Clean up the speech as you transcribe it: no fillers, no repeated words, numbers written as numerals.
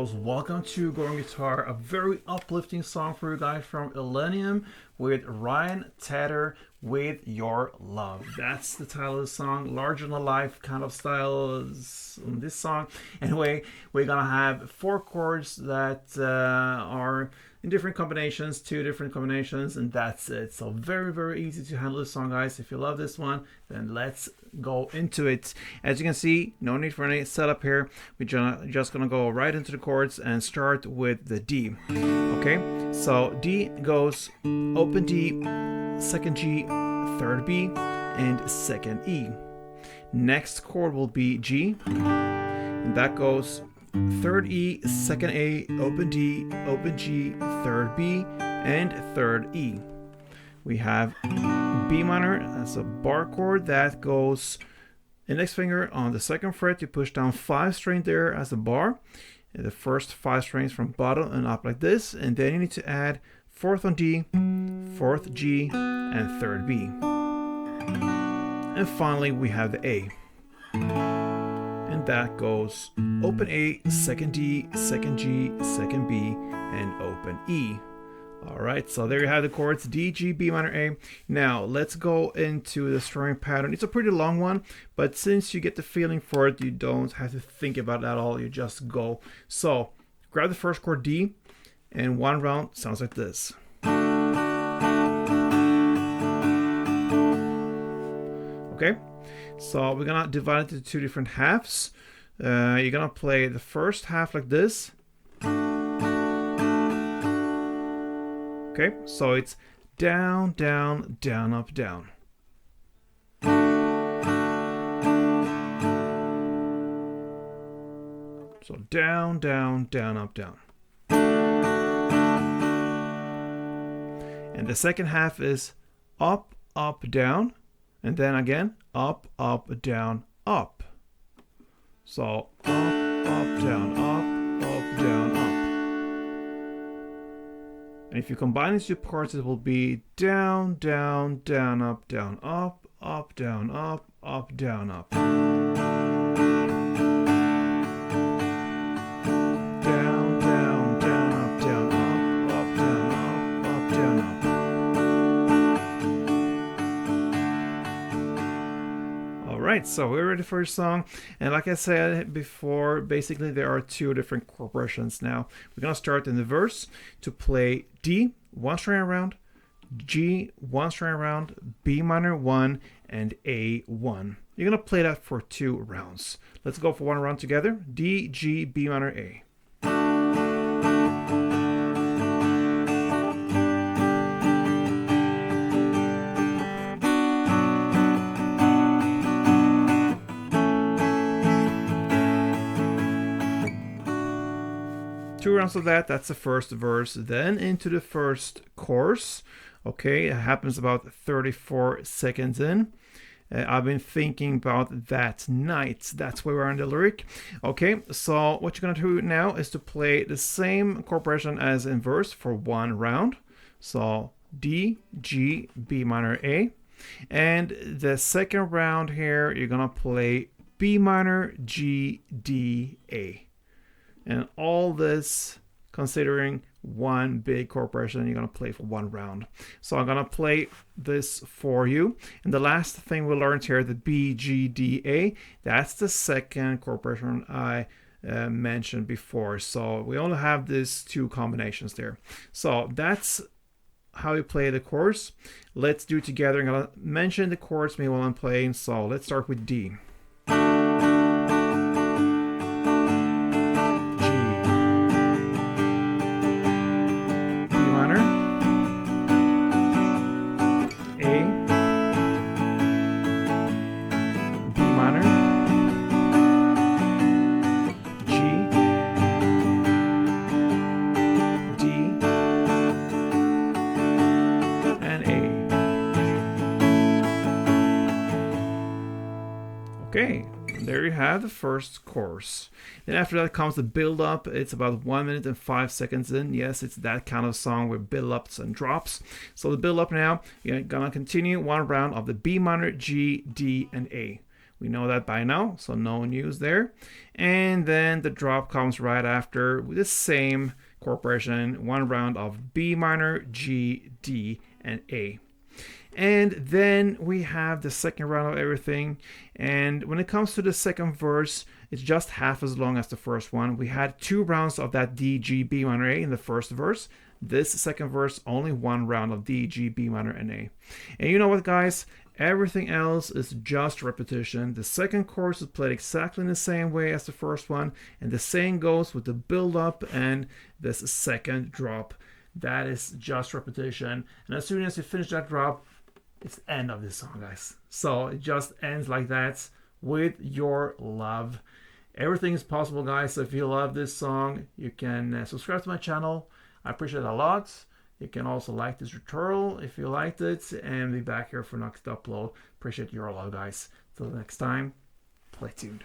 girls, welcome to Going Guitar, a very uplifting song for you guys from ILLENIUM with Ryan Tedder with Your Love. That's the title of the song, larger than life kind of style in this song. Anyway, we're gonna have 4 chords that are in different combinations, 2 different combinations, and that's it. So very easy to handle this song, guys. If you love this one, then let's go into it. As you can see, no need for any setup here. We're just gonna go right into the chords and start with the D. Okay, so D goes open D, 2nd G, 3rd B, and 2nd E. Next chord will be G, and that goes 3rd E, 2nd A, open D, open G, 3rd B, and 3rd E. We have B minor as a bar chord that goes index finger on the 2nd fret. You push down 5 strings there as a bar. The first 5 strings from bottom and up like this, and then you need to add 4th on D, 4th G, and 3rd B. And finally we have the A. And that goes open A, 2nd D, 2nd G, 2nd B, and open E. Alright, so there you have the chords D, G, B minor, A. Now let's go into the strumming pattern. It's a pretty long one, but since you get the feeling for it, you don't have to think about it at all, you just go. So grab the first chord D, and one round sounds like this. Okay, so we're gonna divide it into 2 different halves. You're gonna play the first half like this. Okay, so it's down, down, down, up, down. So down, down, down, up, down. And the second half is up, up, down. And then again, up, up, down, up. So up, up, down, up, down, up. And if you combine these 2 parts, it will be down, down, down, up, down, up, down, up, down, up. Down, down, down, up, down, down, up, down, up. Alright, so we're ready for your song, and like I said before, basically there are 2 different chords now. We're gonna start in the verse to play D, 1 string around, G, 1 string around, B minor 1, and A 1. You're gonna play that for 2 rounds. Let's go for 1 round together. D, G, B minor, A. 2 rounds of that, that's the first verse. Then into the first chorus. Okay, it happens about 34 seconds in. I've been thinking about that night. That's where we're in the lyric. Okay, so what you're gonna do now is to play the same chord progression as in verse for 1 round. So D, G, B minor, A. And the second round here, you're gonna play B minor, G, D, A. And all this considering 1 big chord progression you're going to play for 1 round. So I'm going to play this for you. And the last thing we learned here, the B, G, D, A, that's the second chord progression I mentioned before. So we only have these 2 combinations there. So that's how you play the chords. Let's do it together. I'm going to mention the chords maybe while I'm playing. So let's start with D. Okay, there you have the first chorus. Then after that comes the build-up. It's about 1 minute and 5 seconds in. Yes, it's that kind of song with build-ups and drops. So the build-up now, you're gonna continue 1 round of the B minor, G, D, and A. We know that by now, so no news there. And then the drop comes right after with the same chord progression, one round of B minor, G, D, and A. And then we have the second round of everything. And when it comes to the second verse, it's just half as long as the first one. We had 2 rounds of that D, G, B minor, A in the first verse. This second verse, only 1 round of D, G, B minor, and A. And you know what, guys? Everything else is just repetition. The second chorus is played exactly in the same way as the first one, and the same goes with the build-up and this second drop. That is just repetition. And as soon as you finish that drop, it's the end of this song, guys. So it just ends like that, with your love. Everything is possible, guys. So if you love this song, you can subscribe to my channel. I appreciate it a lot. You can also like this tutorial if you liked it, and be back here for next upload. Appreciate your love, guys. Till next time, play tuned.